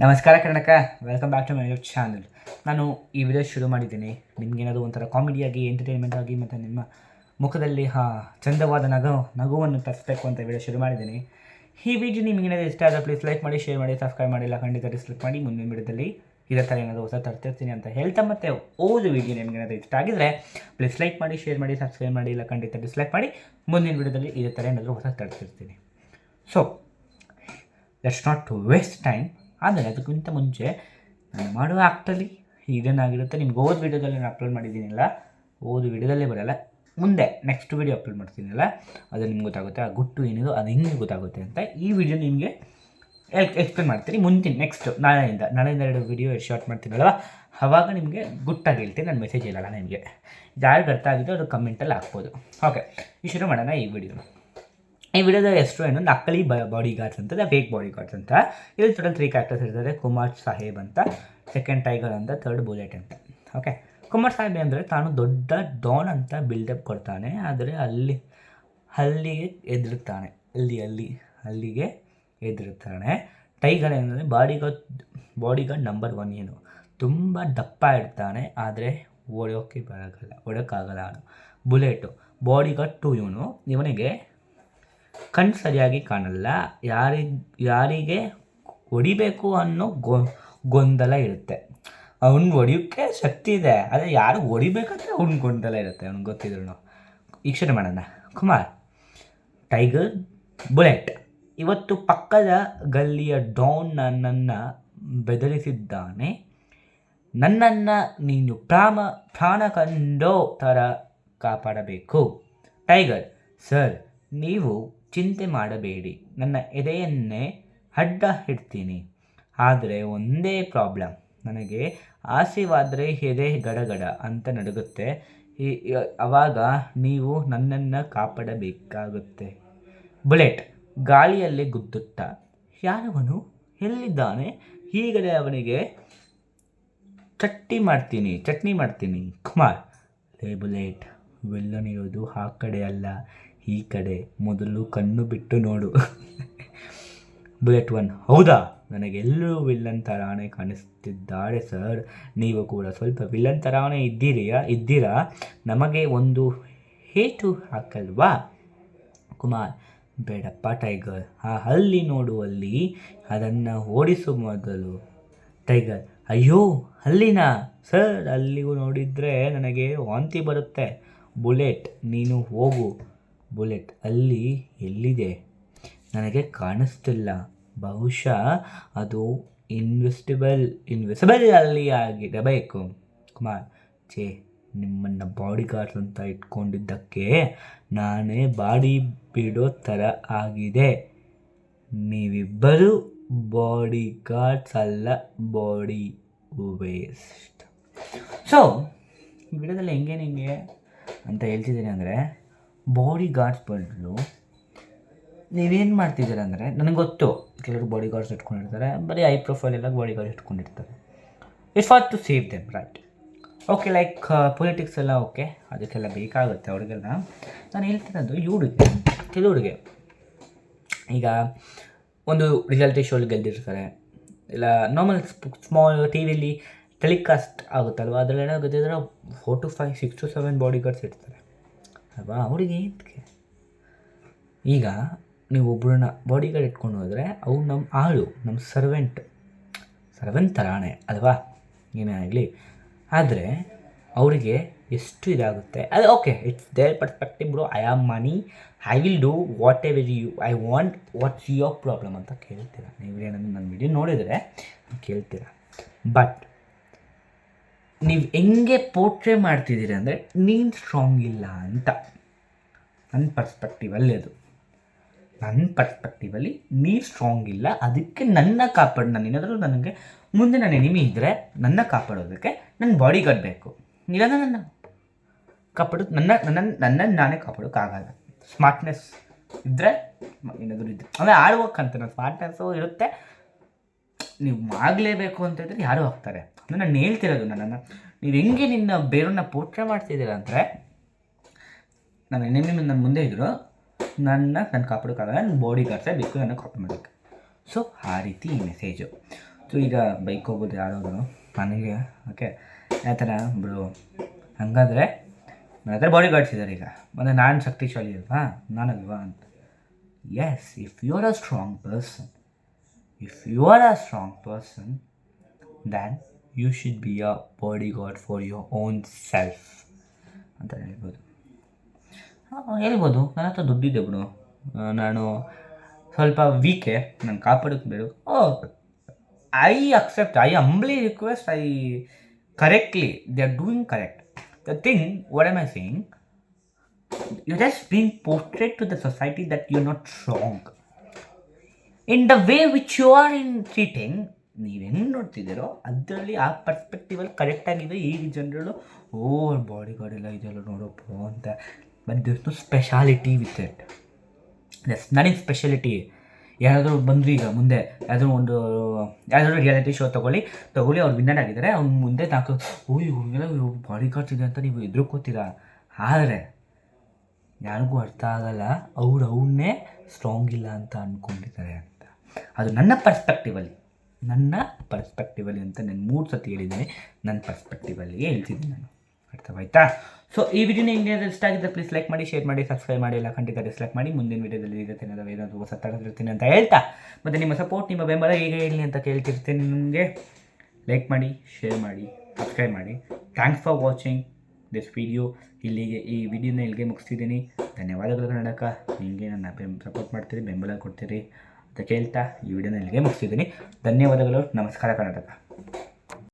ನಮಸ್ಕಾರ Karnataka, welcome back to my YouTube channel. ನಾನು ಈ ವಿಡಿಯೋ ಶುರು ಮಾಡಿದ್ದೀನಿ ನಿಮಗೇನಾದರೂ ಒಂಥರ ಕಾಮಿಡಿಯಾಗಿ, ಎಂಟರ್ಟೈನ್ಮೆಂಟ್ ಆಗಿ ಮತ್ತು ನಿಮ್ಮ ಮುಖದಲ್ಲಿ ಚಂದವಾದ ನಗುವನ್ನು ತರಿಸಬೇಕು ಅಂತ ವಿಡಿಯೋ ಶುರು ಮಾಡಿದ್ದೀನಿ. ಈ ವಿಡಿಯೋ ನಿಮಗೇನಾದರೂ ಇಷ್ಟ ಆದರೆ ಪ್ಲೀಸ್ ಲೈಕ್ ಮಾಡಿ, ಶೇರ್ ಮಾಡಿ, ಸಬ್ಸ್ಕ್ರೈಬ್ ಮಾಡಿಲ್ಲ ಖಂಡಿತ ಡಿಸ್ಲೈಕ್ ಮಾಡಿ. ಮುಂದಿನ ವಿಡಿಯೋದಲ್ಲಿ ಇದೇ ಥರ ಏನಾದರೂ ಹೊಸ ತರ್ತಿರ್ತೀನಿ ಅಂತ ಹೇಳ್ತಾ, ಮತ್ತು ವಿಡಿಯೋ ನಿಮಗೇನಾದರೂ ಇಷ್ಟ ಆಗಿದರೆ ಪ್ಲೀಸ್ ಲೈಕ್ ಮಾಡಿ, ಶೇರ್ ಮಾಡಿ, ಸಬ್ಸ್ಕ್ರೈಬ್ ಮಾಡಿ, ಇಲ್ಲ ಖಂಡಿತ ಡಿಸ್ಲೈಕ್ ಮಾಡಿ. ಮುಂದಿನ ವಿಡಿಯೋದಲ್ಲಿ ಇದೇ ಥರ ಏನಾದರೂ ಹೊಸ ತರ್ತಿರ್ತೀನಿ. So let's not to waste time. ಆದರೆ ಅದಕ್ಕಿಂತ ಮುಂಚೆ ನಾನು ಮಾಡುವ ಆ್ಯಕ್ಟಲ್ಲಿ ಇದೇನಾಗಿರುತ್ತೆ, ನಿಮ್ಗೆ ವಿಡಿಯೋದಲ್ಲಿ ನಾನು ಅಪ್ಲೋಡ್ ಮಾಡಿದ್ದೀನಿಲ್ಲ, ವಿಡಿಯೋದಲ್ಲೇ ಬರೋಲ್ಲ, ಮುಂದೆ ನೆಕ್ಸ್ಟ್ ವಿಡಿಯೋ ಅಪ್ಲೋಡ್ ಮಾಡ್ತೀನಲ್ಲ ಅದು ನಿಮ್ಗೆ ಗೊತ್ತಾಗುತ್ತೆ. ಆ ಗುಟ್ಟು ಏನಿದು ಅದು ಹಿಂಗೆ ಗೊತ್ತಾಗುತ್ತೆ ಅಂತ ಈ ವಿಡಿಯೋ ನಿಮಗೆ ಎಕ್ಸ್ಪ್ಲೇನ್ ಮಾಡ್ತೀನಿ. ಮುಂದಿನ ನೆಕ್ಸ್ಟ್ ನಾಳೆಯಿಂದ 2 ವಿಡಿಯೋ ಶಾರ್ಟ್ ಮಾಡ್ತೀನಲ್ವ, ಆವಾಗ ನಿಮಗೆ ಗುಟ್ಟಾಗಿ ಹೇಳ್ತೀನಿ. ನಾನು ಮೆಸೇಜ್ ಹೇಳಲ್ಲ ನಿಮಗೆ. ಯಾರಿಗೆ ಅರ್ಥ ಆಗಿದ್ದು ಅದು ಕಮೆಂಟಲ್ಲಿ ಹಾಕ್ಬೋದು. ಓಕೆ, ಈ ಶುರು ಮಾಡೋಣ ಈ ವಿಡಿಯೋದ ಹೆಸರು ಏನು, ನಕಲಿ ಬಾಡಿ ಗಾರ್ಡ್ಸ್ ಅಂತ, ಫೇಕ್ ಬಾಡಿ ಗಾರ್ಡ್ಸ್ ಅಂತ. ಇಲ್ಲಿ ಟೋಟಲ್ 3 ಕ್ಯಾರೆಕ್ಟರ್ಸ್ ಇರ್ತಾರೆ. ಕುಮಾರ್ ಸಾಹೇಬ್ ಅಂತ, ಸೆಕೆಂಡ್ ಟೈಗರ್ ಅಂತ, ಥರ್ಡ್ ಬುಲೆಟ್ ಅಂತ. ಓಕೆ, ಕುಮಾರ್ ಸಾಹೇಬ್ ಅಂದರೆ ತಾನು ದೊಡ್ಡ ಡಾನ್ ಅಂತ ಬಿಲ್ಡಪ್ ಕೊಡ್ತಾನೆ, ಆದರೆ ಅಲ್ಲಿಗೆ ಎದುರುತ್ತಾನೆ. ಅಲ್ಲಿಗೆ ಎದುರುತ್ತಾನೆ. ಟೈಗರ್ ಏನಂದರೆ ಬಾಡಿಗಾರ್ಡ್ ನಂಬರ್ 1. ಏನು, ತುಂಬ ದಪ್ಪ ಇರ್ತಾನೆ, ಆದರೆ ಓಡೋಕ್ಕಾಗಲ್ಲ. Bullet bodyguard 2. ಇವನಿಗೆ ಕಣ್ಣು ಸರಿಯಾಗಿ ಕಾಣಲ್ಲ, ಯಾರಿಗೆ ಹೊಡಿಬೇಕು ಅನ್ನೋ ಗೊಂದಲ ಇರುತ್ತೆ. ಅವ್ನು ಹೊಡಿಯೋಕ್ಕೆ ಶಕ್ತಿ ಇದೆ, ಆದರೆ ಯಾರು ಹೊಡಿಬೇಕಂದ್ರೆ ಅವ್ನ ಗೊಂದಲ ಇರುತ್ತೆ, ಅವ್ನಿಗೆ ಗೊತ್ತಿದ್ರು. ಈಗ ಶುರು ಮಾಡೋಣ. Kumar, tiger, bullet. ಇವತ್ತು ಪಕ್ಕದ ಗಲ್ಲಿಯ ಡಾನ್ ನನ್ನನ್ನು ಬೆದರಿಸಿದ್ದಾನೆ. ನನ್ನನ್ನು ನೀನು ಪ್ರಾಣ ಕಂಡೋ ಥರ ಕಾಪಾಡಬೇಕು. ಟೈಗರ್, ಸರ್, ನೀವು ಚಿಂತೆ ಮಾಡಬೇಡಿ, ನನ್ನ ಎದೆಯನ್ನೇ ಅಡ್ಡ ಇಡ್ತೀನಿ. ಆದರೆ ಒಂದೇ ಪ್ರಾಬ್ಲಮ್, ನನಗೆ ಆಸೆವಾದರೆ ಎದೆ ಗಡಗಡ ಅಂತ ನಡುಗುತ್ತೆ. ಆವಾಗ ನೀವು ನನ್ನನ್ನು ಕಾಪಾಡಬೇಕಾಗುತ್ತೆ. ಬುಲೆಟ್, ಗಾಳಿಯಲ್ಲಿ ಗುದ್ದುತ್ತಾ, ಯಾರವನು, ಎಲ್ಲಿದ್ದಾನೆ, ಹೀಗಲೇ ಅವನಿಗೆ ಚಟ್ನಿ ಮಾಡ್ತೀನಿ. ಕುಮಾರ್, ಲೇ ಬುಲೆಟ್, ವಿಲ್ಲನ್ ಇರೋದು ಆ ಕಡೆ ಅಲ್ಲ, ಈ ಕಡೆ, ಮೊದಲು ಕಣ್ಣು ಬಿಟ್ಟು ನೋಡು. ಬುಲೆಟ್ 1, ಹೌದಾ, ನನಗೆಲ್ಲರೂ ವಿಲ್ಲನ್ ಥರಾನೇ ಕಾಣಿಸ್ತಿದ್ದಾರೆ ಸರ್. ನೀವು ಕೂಡ ಸ್ವಲ್ಪ ವಿಲ್ಲನ್ ಥರಾನೇ ಇದ್ದೀರಾ, ನಮಗೆ ಒಂದು ಹೇಟು ಹಾಕಲ್ವಾ? ಕುಮಾರ್, ಬೇಡಪ್ಪ ಟೈಗರ್, ಆ ಹಲ್ಲಿ ನೋಡುವಲ್ಲಿ, ಅದನ್ನು ಓಡಿಸು ಮೊದಲು. ಟೈಗರ್, ಅಯ್ಯೋ ಹಲ್ಲಿನಾ ಸರ್, ಅಲ್ಲಿಗೂ ನೋಡಿದರೆ ನನಗೆ ವಾಂತಿ ಬರುತ್ತೆ. ಬುಲೆಟ್, ನೀನು ಹೋಗು. ಬುಲೆಟ್, ಅಲ್ಲಿ ಎಲ್ಲಿದೆ, ನನಗೆ ಕಾಣಿಸ್ತಿಲ್ಲ, ಬಹುಶಃ ಅದು ಇನ್ವಿಸಿಬಲ್ ಅಲ್ಲಿ ಆಗಿರಬೇಕು. ಕುಮಾರ್, ನಿಮ್ಮನ್ನು ಬಾಡಿ ಗಾರ್ಡ್ಸ್ ಅಂತ ಇಟ್ಕೊಂಡಿದ್ದಕ್ಕೆ ನಾನೇ ಬಾಡಿ ಬಿಡೋ ಥರ ಆಗಿದೆ. ನೀವಿಬ್ಬರು ಬಾಡಿ ಗಾರ್ಡ್ಸ್ ಅಲ್ಲ, ಬಾಡಿ ವೇಸ್ಟ್. ಸೊ ಈ ವಿಡಿಯೋದಲ್ಲಿ ಹೆಂಗೆ ಅಂತ ಹೇಳ್ತಿದ್ದೀನಿ ಅಂದರೆ, ಬಾಡಿ ಗಾರ್ಡ್ಸ್ ಬದಲು ನೀವೇನು ಮಾಡ್ತಿದ್ದೀರ ಅಂದರೆ, ನನಗೆ ಗೊತ್ತು ಕೆಲವರು ಬಾಡಿ ಗಾರ್ಡ್ಸ್ ಇಟ್ಕೊಂಡಿರ್ತಾರೆ, ಬರೀ ಐ ಪ್ರೊಫೈಲ್ ಎಲ್ಲ ಬಾಡಿ ಗಾರ್ಡ್ ಇಟ್ಕೊಂಡಿರ್ತಾರೆ. It's for to save them, right? Okay, like politics ಎಲ್ಲ ಓಕೆ, ಅದಕ್ಕೆಲ್ಲ ಬೇಕಾಗುತ್ತೆ ಅವ್ರಿಗೆಲ್ಲ. ನಾನು ಹೇಳ್ತಿರೋದು ಕೆಲವ್ರಿಗೆ ಈಗ ಒಂದು ರಿಯಾಲಿಟಿ ಶೋಲ್ಲಿ ಗೆದ್ದಿರ್ತಾರೆ, ಇಲ್ಲ ನಾರ್ಮಲ್ ಸ್ಮಾಲ್ ಟಿ ವಿಲಿ ಟೆಲಿಕಾಸ್ಟ್ ಆಗುತ್ತಲ್ವ, ಅದರಲ್ಲಿ ಏನಾಗುತ್ತಿದ್ರೆ 4 to 5, 6 to 7 ಬಾಡಿ ಗಾರ್ಡ್ಸ್ ಇರ್ತಾರೆ ಅಲ್ವಾ. ಅವರಿಗೆ ಈಗ ನೀವು ಒಬ್ಬರನ್ನ ಬಾಡಿ ಗಾರ್ಡ್ ಇಟ್ಕೊಂಡು ಹೋದರೆ ಅವ್ರು ನಮ್ಮ ಆಳು, ನಮ್ಮ ಸರ್ವೆಂಟ್ ಥರಾನೇ ಅಲ್ವಾ, ಏನೇ ಆಗಲಿ. ಆದರೆ ಅವರಿಗೆ ಎಷ್ಟು ಇದಾಗುತ್ತೆ ಅದು. Okay, it's their perspective bro. I am money, I will do whatever I want, what's your problem ಅಂತ ಕೇಳ್ತೀರ ನೀವು. ಏನಂದ್ರೆ ನನ್ನ ವಿಡಿಯೋ ನೋಡಿದರೆ ಕೇಳ್ತೀರ. ಬಟ್ ನೀವು ಹೆಂಗೆ ಪೋರ್ಟ್ರೇ ಮಾಡ್ತಿದ್ದೀರಿ ಅಂದರೆ, ನೀನು ಸ್ಟ್ರಾಂಗ್ ಇಲ್ಲ ಅಂತ ನನ್ನ ಪರ್ಸ್ಪೆಕ್ಟಿವಲ್ಲಿ ನೀವು ಸ್ಟ್ರಾಂಗ್ ಇಲ್ಲ, ಅದಕ್ಕೆ ನನ್ನ ಕಾಪಾಡು. ನಾನು ಏನಾದರೂ ನನಗೆ ಮುಂದೆ ನನ್ನ ಎನಿಮಿ ಇದ್ದರೆ ನನ್ನ ಕಾಪಾಡೋದಕ್ಕೆ ನನ್ನ ಬಾಡಿ ಗಾರ್ಡ್ ಬೇಕು. ಇಲ್ಲ ನನ್ನ ಕಾಪಾಡೋದು ನನ್ನನ್ನು ನಾನೇ ಕಾಪಾಡೋಕ್ಕಾಗಲ್ಲ. ಸ್ಮಾರ್ಟ್ನೆಸ್ ಇದ್ದರೆ ಏನಾದರೂ ಇದ್ದರೆ ಅಂದರೆ ಆಡ್ಬೇಕಂತ ನಾನು ಸ್ಮಾರ್ಟ್ನೆಸ್ಸು ಇರುತ್ತೆ. ನೀವು ಆಗಲೇಬೇಕು ಅಂತ ಹೇಳಿದ್ರೆ ಯಾರೂ ಹೋಗ್ತಾರೆ. ಅಂದರೆ ನಾನು ಹೇಳ್ತಿರೋದು, ನೀವು ಹೆಂಗೆ ಬೇರೆಯವ್ರನ್ನ ಪೋರ್ಟ್ರೇ ಮಾಡ್ತಿದ್ದೀರ ಅಂದರೆ, ನನ್ನ ಎನಿಮಿ ನನ್ನ ಮುಂದೆ ಇದ್ದರು, ನಾನು ಕಾಪಾಡೋಕ್ಕಾಗಲ್ಲ, ನನ್ನ ಬಾಡಿ ಗಾರ್ಡ್ಸೇ ಬೇಕು ನನ್ನ ಕಾಪಿ ಮಾಡೋಕ್ಕೆ. ಸೊ ಆ ರೀತಿ ಈ ಮೆಸೇಜು. ಸೊ ಈಗ ಬೈಕ್ ಹೋಗೋದು ಯಾರಾದ್ರು ನನಗೆ ಓಕೆ ಯಾವ ಥರ ಬ್ರೋ ಹಂಗಾದರೆ ನನ್ನ ಹತ್ರ ಬಾಡಿ ಗಾರ್ಡ್ಸ್ ಇದ್ದಾರೆ ಈಗ ಮತ್ತು ನಾನು ಶಕ್ತಿಶಾಲಿ ಅಲ್ವಾ ನಾನಲ್ವಾ ಅಂತ. Yes, if you are a strong person then you should be a body guard for your own self ಅಂತ ಹೇಳ್ಬೋದು. ಹೇಳ್ಬೋದು ನನ್ನ ಹತ್ರ ದುಡ್ಡಿದೆ ಬಿಡು, ನಾನು ಸ್ವಲ್ಪ ವೀಕೆ, ನಾನು ಕಾಪಾಡೋಕ್ಕೆ ಬೇಡ. I accept, I humbly request, correctly they are doing correct. The thing what am I saying, you just being portrait to the society that you are not strong in the way which you are in treating. ನೀವು ಹೆಂಗೆ ನೋಡ್ತಿದ್ದೀರೋ ಅದರಲ್ಲಿ ಆ perspectively ಕರೆಕ್ಟಾಗಿದೆ. ಈಗ ಜನರು body guard ಎಲ್ಲ ಇದೆಲ್ಲ ನೋಡಪ್ಪ ಅಂತ. But this to speciality with it. Yes, ನನಗೆ ಸ್ಪೆಷಾಲಿಟಿ. ಯಾರಾದರೂ ಬಂದರು ಈಗ ಮುಂದೆ ಯಾವ್ದಾದ್ರು ರಿಯಾಲಿಟಿ ಶೋ ತೊಗೊಳ್ಳಿ, ಅವ್ರು ವಿನ್ನರ್ ಆಗಿದ್ದಾರೆ, ಅವ್ನು ಮುಂದೆ ನಾಲ್ಕು ಇವ್ರಿಗೆಲ್ಲ ಬಾಡಿ ಗಾರ್ಡ್ಸ್ ಇದೆ ಅಂತ ನೀವು ಎದುರ್ಕೋತೀರಾ. ಆದರೆ ಯಾರಿಗೂ ಅರ್ಥ ಆಗಲ್ಲ, ಅವ್ರನ್ನೇ ಸ್ಟ್ರಾಂಗ್ ಇಲ್ಲ ಅಂತ ಅಂದ್ಕೊಂಡಿದ್ದಾರೆ ಅಂತ. ಅದು ನನ್ನ ಪರ್ಸ್ಪೆಕ್ಟಿವಲ್ಲಿ ಅಂತ ನಾನು 3 ಸತಿ ಹೇಳಿದ್ದೀನಿ. ನನ್ನ ಪರ್ಸ್ಪೆಕ್ಟಿವಲ್ಲಿಯೇ ಹೇಳ್ತಿದ್ದೀನಿ ನಾನು. ಅರ್ಥವಾಯ್ತಾ? ಸೊ ಈ ವಿಡಿಯೋನ ಏನಾದರೂ ಇಷ್ಟ ಆಗಿದ್ದರೆ ಪ್ಲೀಸ್ ಲೈಕ್ ಮಾಡಿ, ಶೇರ್ ಮಾಡಿ, ಸಬ್ಸ್ಕ್ರೈಬ್ ಮಾಡಿ, ಎಲ್ಲ ಖಂಡಿತ ಡಿಸ್ಲೈಕ್ ಮಾಡಿ. ಮುಂದಿನ ವಿಡಿಯೋದಲ್ಲಿ ಇರುತ್ತೆ ಏನಾದರೂ ಹೊಸ ತಗೊಂಡಿರ್ತೀನಿ ಅಂತ ಹೇಳ್ತಾ, ಮತ್ತು ನಿಮ್ಮ ಸಪೋರ್ಟ್, ನಿಮ್ಮ ಬೆಂಬಲ ಹೇಗೆ ಇರಲಿ ಅಂತ ಕೇಳ್ತಿರ್ತೀನಿ. ನಿಮಗೆ ಲೈಕ್ ಮಾಡಿ, ಶೇರ್ ಮಾಡಿ, ಸಬ್ಸ್ಕ್ರೈಬ್ ಮಾಡಿ. Thanks for watching this video. ಈ ವಿಡಿಯೋನ ಇಲ್ಲಿಗೆ ಮುಗಿಸ್ತಿದ್ದೀನಿ. ಧನ್ಯವಾದಗಳು ಕನ್ನಡಕ. ಹಿಂಗೆ ನನ್ನ ಸಪೋರ್ಟ್ ಮಾಡ್ತೀರಿ, ಬೆಂಬಲ ಕೊಡ್ತೀರಿ ಅಂತ ಕೇಳ್ತಾ ಈ ವಿಡಿಯೋನ ಇಲ್ಲಿಗೆ ಮುಗಿಸ್ತಿದ್ದೀನಿ. ಧನ್ಯವಾದಗಳು. ನಮಸ್ಕಾರ ಕರ್ನಾಟಕ.